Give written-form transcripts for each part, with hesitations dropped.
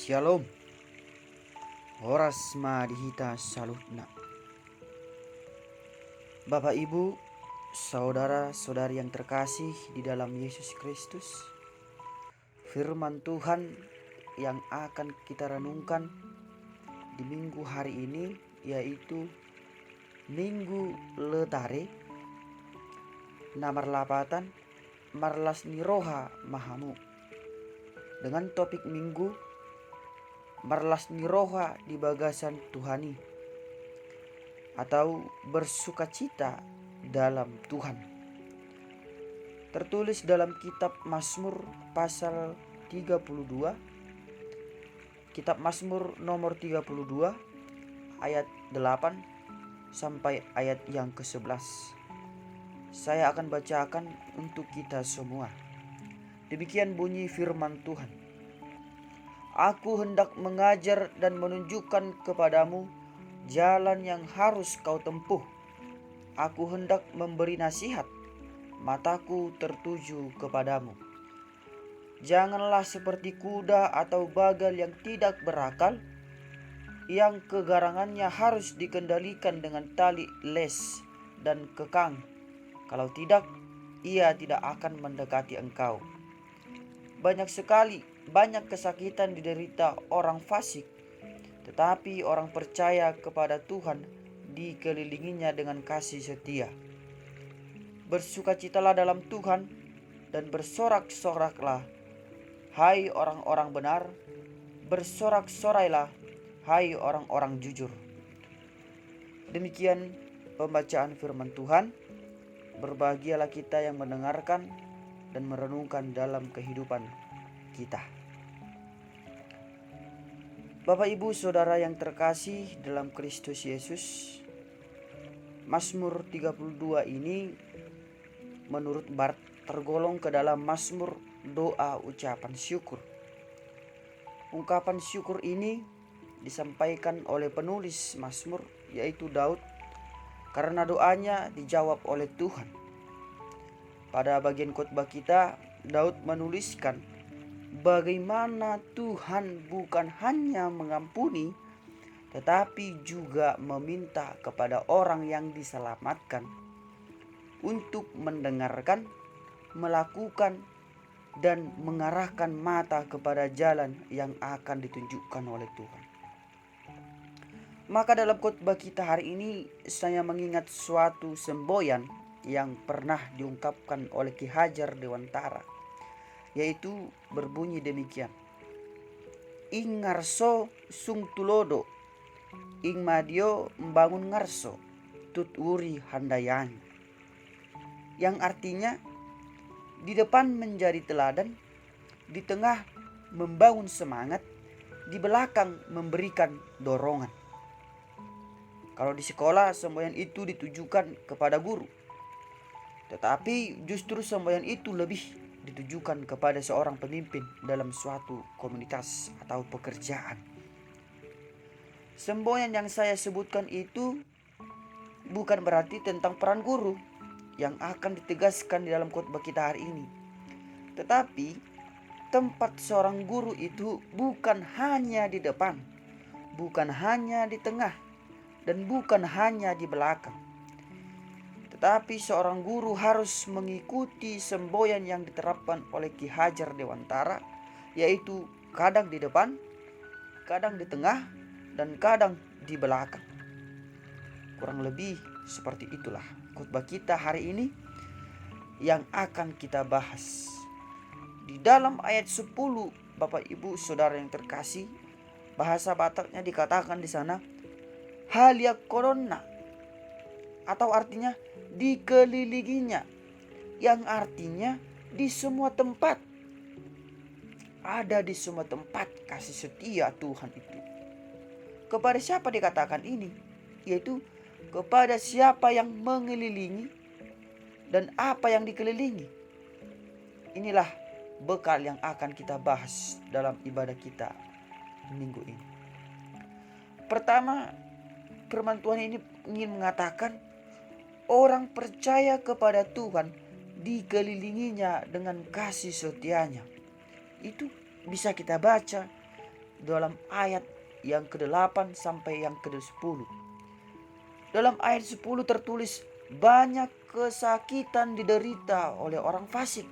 Shalom, horas madihita salutna. Bapak Ibu, saudara-saudari yang terkasih di dalam Yesus Kristus, firman Tuhan yang akan kita renungkan di minggu hari ini yaitu Minggu Letare, Namar Lapatan, Marlas Niroha Mahamu. Dengan topik minggu Marlas Niroha di bagasan Tuhani atau bersukacita dalam Tuhan. Tertulis dalam kitab Mazmur pasal 32, kitab Mazmur nomor 32 ayat 8 sampai ayat yang ke-11. Saya akan bacakan untuk kita semua. Demikian bunyi firman Tuhan. Aku hendak mengajar dan menunjukkan kepadamu jalan yang harus kau tempuh. Aku hendak memberi nasihat, mataku tertuju kepadamu. Janganlah seperti kuda atau bagal yang tidak berakal, yang kegarangannya harus dikendalikan dengan tali les dan kekang. Kalau tidak, ia tidak akan mendekati engkau. Banyak kesakitan diderita orang fasik, tetapi orang percaya kepada Tuhan dikelilinginya dengan kasih setia. Bersukacitalah dalam Tuhan dan bersorak-soraklah, hai orang-orang benar, bersorak-sorailah, hai orang-orang jujur. Demikian pembacaan firman Tuhan. Berbahagialah kita yang mendengarkan dan merenungkan dalam kehidupan kita. Bapak Ibu Saudara yang terkasih dalam Kristus Yesus, Mazmur 32 ini menurut Bart tergolong ke dalam Mazmur doa ucapan syukur. Ungkapan syukur ini disampaikan oleh penulis Mazmur yaitu Daud karena doanya dijawab oleh Tuhan. Pada bagian khotbah kita, Daud menuliskan bagaimana Tuhan bukan hanya mengampuni, tetapi juga meminta kepada orang yang diselamatkan untuk mendengarkan, melakukan, dan mengarahkan mata kepada jalan yang akan ditunjukkan oleh Tuhan. Maka dalam khotbah kita hari ini saya mengingat suatu semboyan yang pernah diungkapkan oleh Ki Hajar Dewantara, yaitu berbunyi demikian. Ing ngarso sung tulodo, ing madio membangun ngarso, tut uri handayani. Yang artinya di depan menjadi teladan, di tengah membangun semangat, di belakang memberikan dorongan. Kalau di sekolah semboyan itu ditujukan kepada guru, tetapi justru semboyan itu lebih ditujukan kepada seorang pemimpin dalam suatu komunitas atau pekerjaan. Semboyan yang saya sebutkan itu bukan berarti tentang peran guru yang akan ditegaskan di dalam khotbah kita hari ini. Tetapi tempat seorang guru itu bukan hanya di depan, bukan hanya di tengah, dan bukan hanya di belakang. Tetapi seorang guru harus mengikuti semboyan yang diterapkan oleh Ki Hajar Dewantara, yaitu kadang di depan, kadang di tengah, dan kadang di belakang. Kurang lebih seperti itulah khotbah kita hari ini yang akan kita bahas. Di dalam ayat 10, Bapak Ibu Saudara yang terkasih, bahasa Bataknya dikatakan di sana halia korona, atau artinya dikelilinginya, yang artinya di semua tempat. Ada di semua tempat kasih setia Tuhan itu. Kepada siapa dikatakan ini? Yaitu kepada siapa yang mengelilingi dan apa yang dikelilingi. Inilah bekal yang akan kita bahas dalam ibadah kita minggu ini. Pertama, firman Tuhan ini ingin mengatakan orang percaya kepada Tuhan dikelilinginya dengan kasih setianya. Itu bisa kita baca dalam ayat yang ke-8 sampai yang ke-10. Dalam ayat 10 tertulis, banyak kesakitan diderita oleh orang fasik,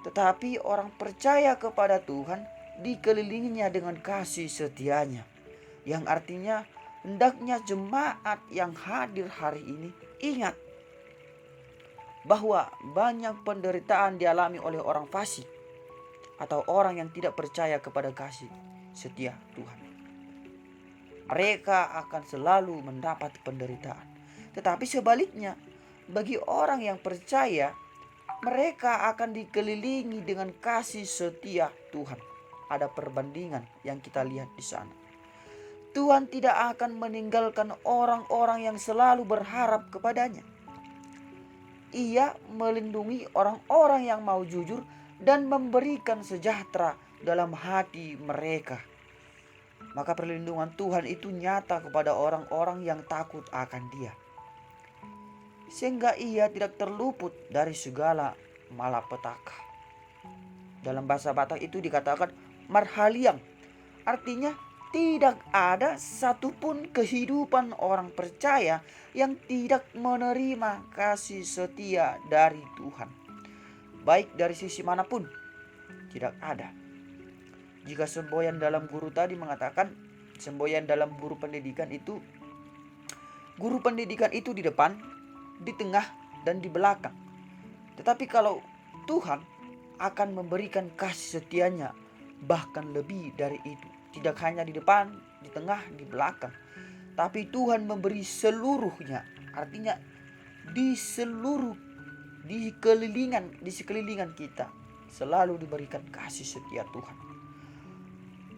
tetapi orang percaya kepada Tuhan dikelilinginya dengan kasih setianya. Yang artinya hendaknya jemaat yang hadir hari ini ingat bahwa banyak penderitaan dialami oleh orang fasik atau orang yang tidak percaya kepada kasih setia Tuhan. Mereka akan selalu mendapat penderitaan. Tetapi sebaliknya, bagi orang yang percaya, mereka akan dikelilingi dengan kasih setia Tuhan. Ada perbandingan yang kita lihat di sana. Tuhan tidak akan meninggalkan orang-orang yang selalu berharap kepadanya. Ia melindungi orang-orang yang mau jujur dan memberikan sejahtera dalam hati mereka. Maka perlindungan Tuhan itu nyata kepada orang-orang yang takut akan Dia, sehingga ia tidak terluput dari segala malapetaka. Dalam bahasa Batak itu dikatakan marhaliang, artinya tidak ada satupun kehidupan orang percaya yang tidak menerima kasih setia dari Tuhan, baik dari sisi manapun. Tidak ada. Jika semboyan dalam guru tadi mengatakan, semboyan dalam guru pendidikan itu di depan, di tengah, dan di belakang. Tetapi kalau Tuhan akan memberikan kasih setianya bahkan lebih dari itu. Tidak hanya di depan, di tengah, di belakang, tapi Tuhan memberi seluruhnya. Artinya di sekelilingan kita selalu diberikan kasih setia Tuhan.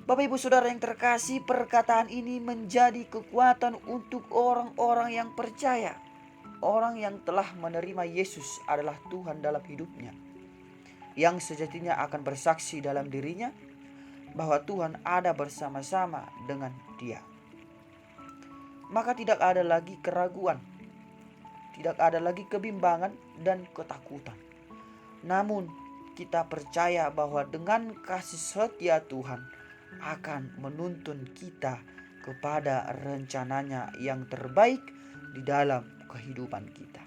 Bapak Ibu Saudara yang terkasih, perkataan ini menjadi kekuatan untuk orang-orang yang percaya. Orang yang telah menerima Yesus adalah Tuhan dalam hidupnya, yang sejatinya akan bersaksi dalam dirinya bahwa Tuhan ada bersama-sama dengan dia. Maka tidak ada lagi keraguan, tidak ada lagi kebimbangan dan ketakutan. Namun kita percaya bahwa dengan kasih setia Tuhan akan menuntun kita kepada rencananya yang terbaik di dalam kehidupan kita.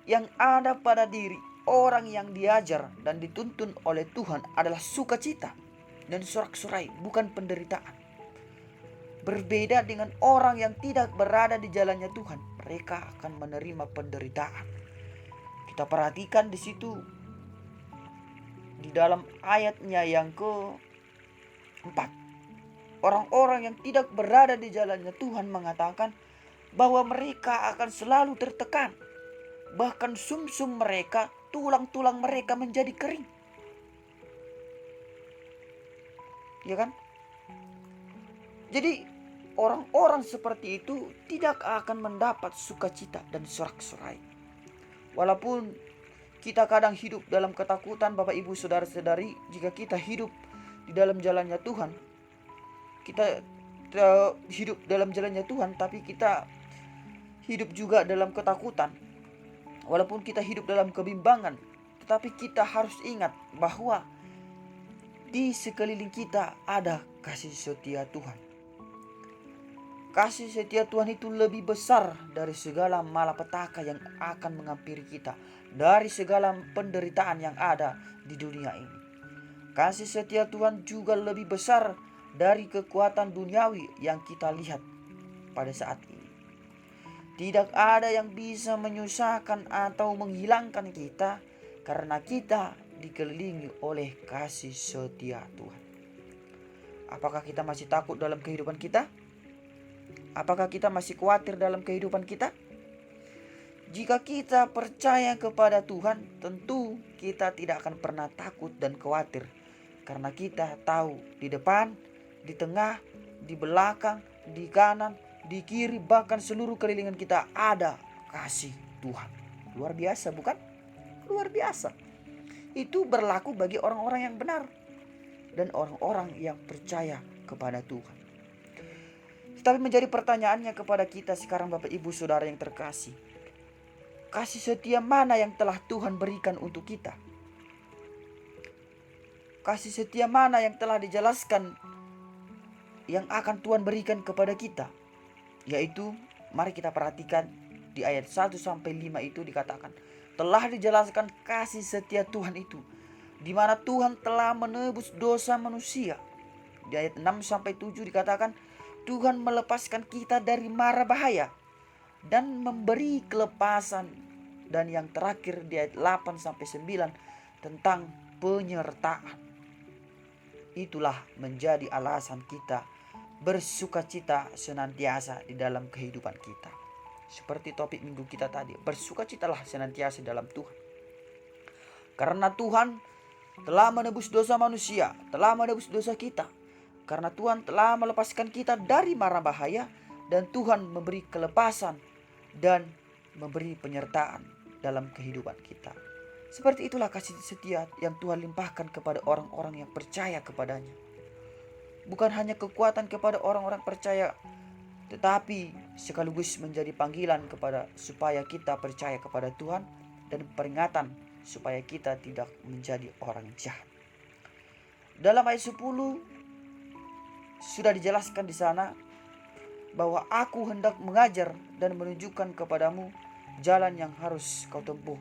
Yang ada pada diri orang yang diajar dan dituntun oleh Tuhan adalah sukacita dan sorak-sorai, bukan penderitaan. Berbeda dengan orang yang tidak berada di jalannya Tuhan, mereka akan menerima penderitaan. Kita perhatikan di situ di dalam ayatnya yang ke-4. Orang-orang yang tidak berada di jalannya Tuhan mengatakan bahwa mereka akan selalu tertekan. Bahkan sumsum mereka, tulang-tulang mereka menjadi kering. Ya kan? Jadi orang-orang seperti itu tidak akan mendapat sukacita dan sorak-sorai. Walaupun kita kadang hidup dalam ketakutan, Bapak Ibu Saudara-saudari, jika kita hidup di dalam jalannya Tuhan, kita hidup dalam jalannya Tuhan, tapi kita hidup juga dalam ketakutan. Walaupun kita hidup dalam kebimbangan, tetapi kita harus ingat bahwa di sekeliling kita ada kasih setia Tuhan. Kasih setia Tuhan itu lebih besar dari segala malapetaka yang akan menghampiri kita, dari segala penderitaan yang ada di dunia ini. Kasih setia Tuhan juga lebih besar dari kekuatan duniawi yang kita lihat pada saat ini. Tidak ada yang bisa menyusahkan atau menghilangkan kita karena kita dikelilingi oleh kasih setia Tuhan. Apakah kita masih takut dalam kehidupan kita? Apakah kita masih khawatir dalam kehidupan kita? Jika kita percaya kepada Tuhan, tentu kita tidak akan pernah takut dan khawatir. Karena kita tahu di depan, di tengah, di belakang, di kanan, di kiri, bahkan seluruh kelilingan kita ada kasih Tuhan. Luar biasa bukan? Luar biasa. Itu berlaku bagi orang-orang yang benar dan orang-orang yang percaya kepada Tuhan. Tapi menjadi pertanyaannya kepada kita sekarang, Bapak Ibu Saudara yang terkasih, kasih setia mana yang telah Tuhan berikan untuk kita? kasih setia mana yang telah dijelaskan yang akan Tuhan berikan kepada kita? Yaitu, mari kita perhatikan di ayat 1-5 itu dikatakan, telah dijelaskan kasih setia Tuhan itu, di mana Tuhan telah menebus dosa manusia. Di ayat 6-7 dikatakan, Tuhan melepaskan kita dari mara bahaya dan memberi kelepasan. Dan yang terakhir di ayat 8-9 tentang penyertaan. Itulah menjadi alasan kita bersukacita senantiasa di dalam kehidupan kita. Seperti topik minggu kita tadi, bersukacitalah senantiasa dalam Tuhan. Karena Tuhan telah menebus dosa manusia, telah menebus dosa kita. Karena Tuhan telah melepaskan kita dari mara bahaya, dan Tuhan memberi kelepasan dan memberi penyertaan dalam kehidupan kita. Seperti itulah kasih setia yang Tuhan limpahkan kepada orang-orang yang percaya kepadanya. Bukan hanya kekuatan kepada orang-orang percaya, tetapi sekaligus menjadi panggilan kepada supaya kita percaya kepada Tuhan, dan peringatan supaya kita tidak menjadi orang jahat. Dalam ayat 10 sudah dijelaskan di sana bahwa aku hendak mengajar dan menunjukkan kepadamu jalan yang harus kau tempuh.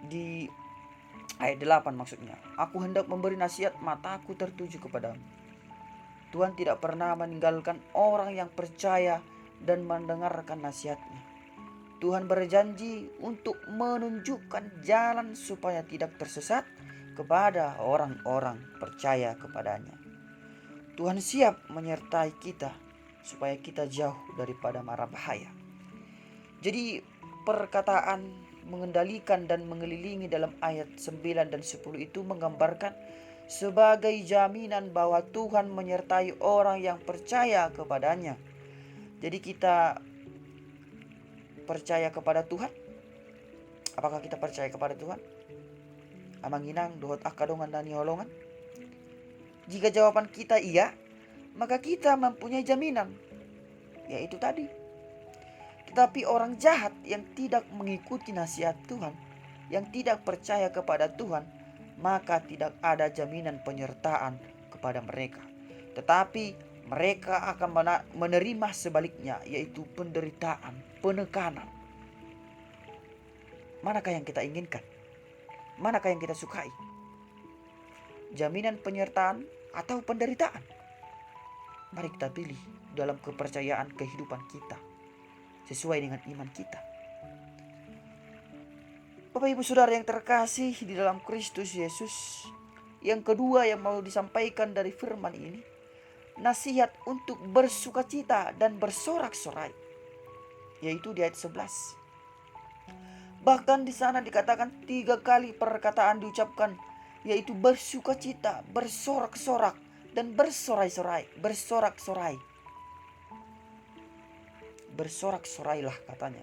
Di ayat 8 maksudnya. Aku hendak memberi nasihat, mataku tertuju kepadamu. Tuhan tidak pernah meninggalkan orang yang percaya dan mendengarkan nasihatnya. Tuhan berjanji untuk menunjukkan jalan supaya tidak tersesat kepada orang-orang percaya kepadanya. Tuhan siap menyertai kita supaya kita jauh daripada mara bahaya. Jadi perkataan mengendalikan dan mengelilingi dalam ayat 9 dan 10 itu menggambarkan sebagai jaminan bahwa Tuhan menyertai orang yang percaya kepadanya. Jadi kita percaya kepada Tuhan? Apakah kita percaya kepada Tuhan? Amanginang dohot akadongan dan holongan? Jika jawaban kita iya, maka kita mempunyai jaminan, yaitu tadi. Tetapi orang jahat yang tidak mengikuti nasihat Tuhan, yang tidak percaya kepada Tuhan, maka tidak ada jaminan penyertaan kepada mereka. Tetapi mereka akan menerima sebaliknya, yaitu penderitaan, penekanan. Manakah yang kita inginkan? Manakah yang kita sukai? Jaminan penyertaan atau penderitaan? Mari kita pilih dalam kepercayaan kehidupan kita, sesuai dengan iman kita. Bapak Ibu Saudara yang terkasih di dalam Kristus Yesus, yang kedua yang mau disampaikan dari firman ini, nasihat untuk bersukacita dan bersorak-sorai, yaitu di ayat 11. Bahkan di sana dikatakan 3 kali perkataan diucapkan, yaitu bersukacita, bersorak-sorak, dan bersorai-sorai. Bersorak-sorai. Bersorak-sorailah katanya.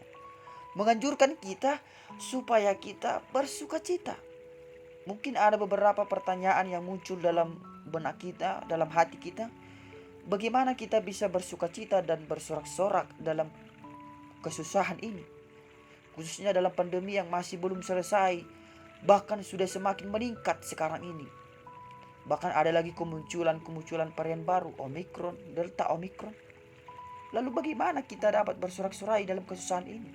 Menganjurkan kita supaya kita bersukacita. Mungkin ada beberapa pertanyaan yang muncul dalam benak kita, dalam hati kita. Bagaimana kita bisa bersukacita dan bersorak-sorak dalam kesusahan ini? Khususnya dalam pandemi yang masih belum selesai, bahkan sudah semakin meningkat sekarang ini. Bahkan ada lagi kemunculan varian baru, Omikron, Delta Omikron. Lalu bagaimana kita dapat bersorak-sorai dalam kesusahan ini?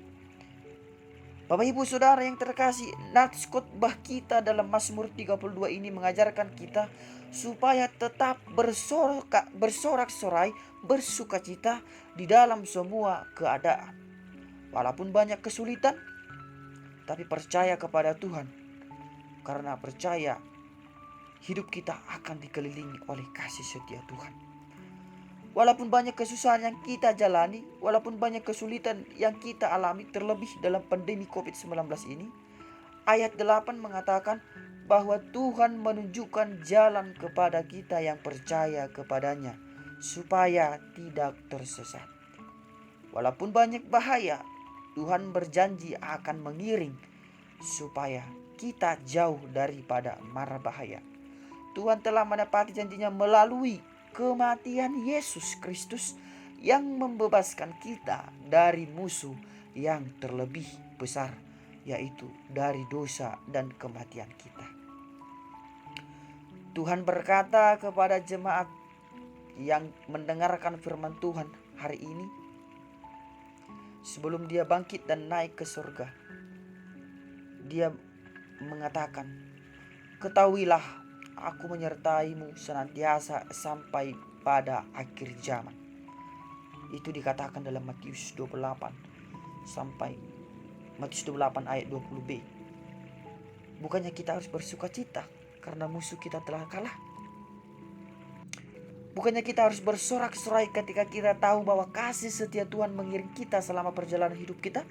Bapak Ibu Saudara yang terkasih, nats khotbah kita dalam Mazmur 32 ini mengajarkan kita supaya tetap bersorak-sorai, bersukacita di dalam semua keadaan. Walaupun banyak kesulitan, tapi percaya kepada Tuhan. Karena percaya, hidup kita akan dikelilingi oleh kasih setia Tuhan. Walaupun banyak kesusahan yang kita jalani, walaupun banyak kesulitan yang kita alami, terlebih dalam pandemi COVID-19 ini, ayat 8 mengatakan bahwa Tuhan menunjukkan jalan kepada kita yang percaya kepadanya, supaya tidak tersesat. Walaupun banyak bahaya, Tuhan berjanji akan mengiring supaya kita jauh daripada mara bahaya. Tuhan telah menepati janjinya melalui kematian Yesus Kristus yang membebaskan kita dari musuh yang terlebih besar, yaitu dari dosa dan kematian kita. Tuhan berkata kepada jemaat yang mendengarkan firman Tuhan hari ini, sebelum dia bangkit dan naik ke surga, dia mengatakan, "Ketahuilah, aku menyertaimu senantiasa sampai pada akhir zaman." Itu dikatakan dalam Matius 28 sampai Matius 28 ayat 20b. Bukannya kita harus bersuka cita karena musuh kita telah kalah? Bukannya kita harus bersorak-sorai ketika kita tahu bahwa kasih setia Tuhan mengiring kita selama perjalanan hidup kita?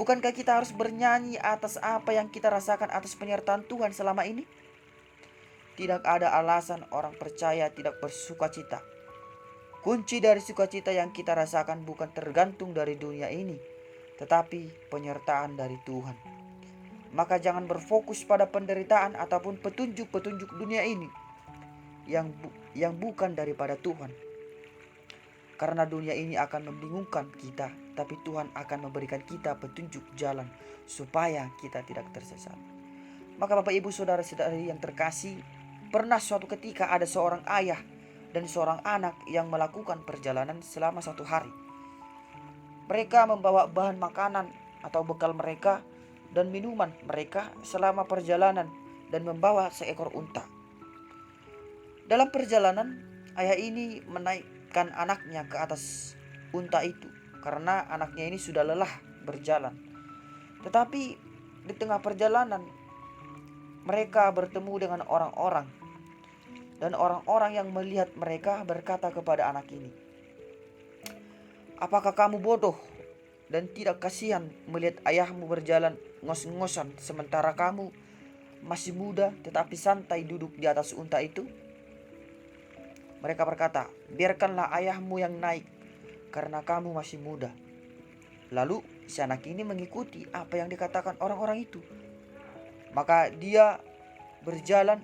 Bukankah kita harus bernyanyi atas apa yang kita rasakan atas penyertaan Tuhan selama ini? Tidak ada alasan orang percaya tidak bersuka cita. Kunci dari sukacita yang kita rasakan bukan tergantung dari dunia ini, tetapi penyertaan dari Tuhan. Maka jangan berfokus pada penderitaan ataupun petunjuk-petunjuk dunia ini yang bukan daripada Tuhan. Karena dunia ini akan membingungkan kita, tapi Tuhan akan memberikan kita petunjuk jalan supaya kita tidak tersesat. Maka Bapak Ibu Saudara-saudari yang terkasih, pernah suatu ketika ada seorang ayah dan seorang anak yang melakukan perjalanan selama 1 hari. Mereka membawa bahan makanan atau bekal mereka dan minuman mereka selama perjalanan dan membawa seekor unta. Dalam perjalanan, ayah ini menaikkan anaknya ke atas unta itu karena anaknya ini sudah lelah berjalan. Tetapi di tengah perjalanan mereka bertemu dengan orang-orang, dan orang-orang yang melihat mereka berkata kepada anak ini, "Apakah kamu bodoh dan tidak kasihan melihat ayahmu berjalan ngos-ngosan sementara kamu masih muda tetapi santai duduk di atas unta itu?" Mereka berkata, "Biarkanlah ayahmu yang naik karena kamu masih muda." Lalu si anak ini mengikuti apa yang dikatakan orang-orang itu. Maka dia berjalan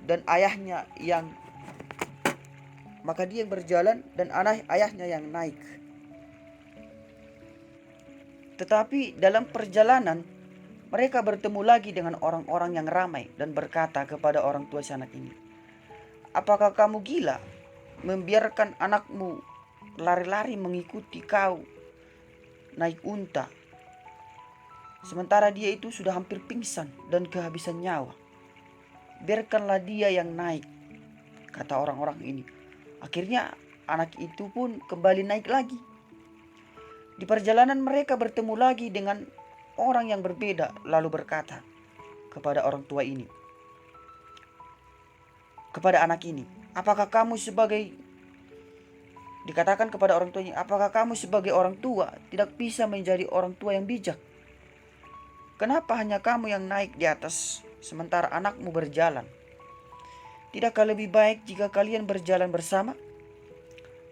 dan ayahnya yang ayahnya yang naik. Tetapi dalam perjalanan mereka bertemu lagi dengan orang-orang yang ramai dan berkata kepada orang tua si anak ini, "Apakah kamu gila membiarkan anakmu lari-lari mengikuti kau naik unta, sementara dia itu sudah hampir pingsan dan kehabisan nyawa? Biarkanlah dia yang naik," kata orang-orang ini. Akhirnya anak itu pun kembali naik lagi. Di perjalanan mereka bertemu lagi dengan orang yang berbeda, lalu berkata kepada orang tua ini, kepada anak ini, dikatakan kepada orang tuanya, "Apakah kamu sebagai orang tua tidak bisa menjadi orang tua yang bijak? Kenapa hanya kamu yang naik di atas sementara anakmu berjalan? Tidakkah lebih baik jika kalian berjalan bersama?"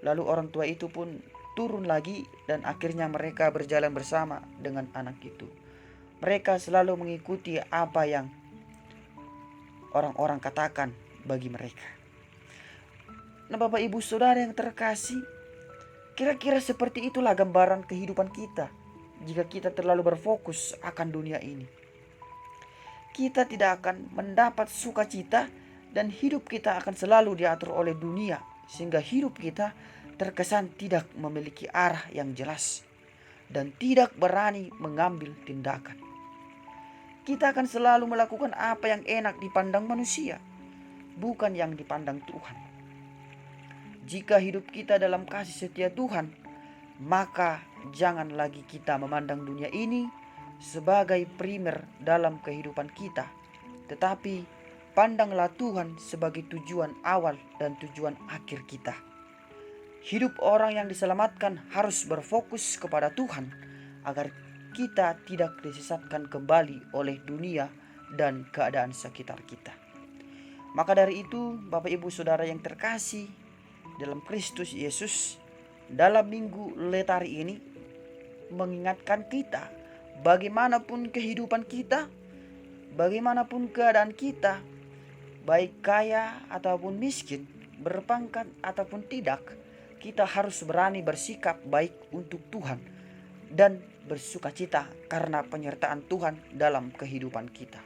Lalu orang tua itu pun turun lagi dan akhirnya mereka berjalan bersama dengan anak itu. Mereka selalu mengikuti apa yang orang-orang katakan bagi mereka. Nah, Bapak Ibu Saudara yang terkasih, kira-kira seperti itulah gambaran kehidupan kita jika kita terlalu berfokus akan dunia ini. Kita tidak akan mendapat sukacita dan hidup kita akan selalu diatur oleh dunia, sehingga hidup kita terkesan tidak memiliki arah yang jelas dan tidak berani mengambil tindakan. Kita akan selalu melakukan apa yang enak dipandang manusia, bukan yang dipandang Tuhan. Jika hidup kita dalam kasih setia Tuhan, maka jangan lagi kita memandang dunia ini sebagai primer dalam kehidupan kita, tetapi pandanglah Tuhan sebagai tujuan awal dan tujuan akhir kita. Hidup orang yang diselamatkan harus berfokus kepada Tuhan agar kita tidak disesatkan kembali oleh dunia dan keadaan sekitar kita. Maka dari itu, Bapak Ibu Saudara yang terkasih dalam Kristus Yesus, dalam minggu letari ini mengingatkan kita, bagaimanapun kehidupan kita, bagaimanapun keadaan kita, baik kaya ataupun miskin, berpangkat ataupun tidak, kita harus berani bersikap baik untuk Tuhan dan bersukacita karena penyertaan Tuhan dalam kehidupan kita.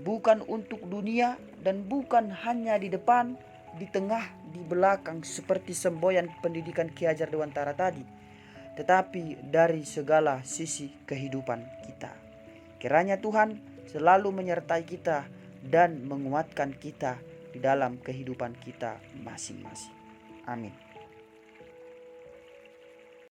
bukan untuk dunia dan bukan hanya di depan, di tengah, di belakang seperti semboyan pendidikan Ki Hajar Dewantara tadi, tetapi dari segala sisi kehidupan kita. Kiranya Tuhan selalu menyertai kita dan menguatkan kita di dalam kehidupan kita masing-masing. Amin.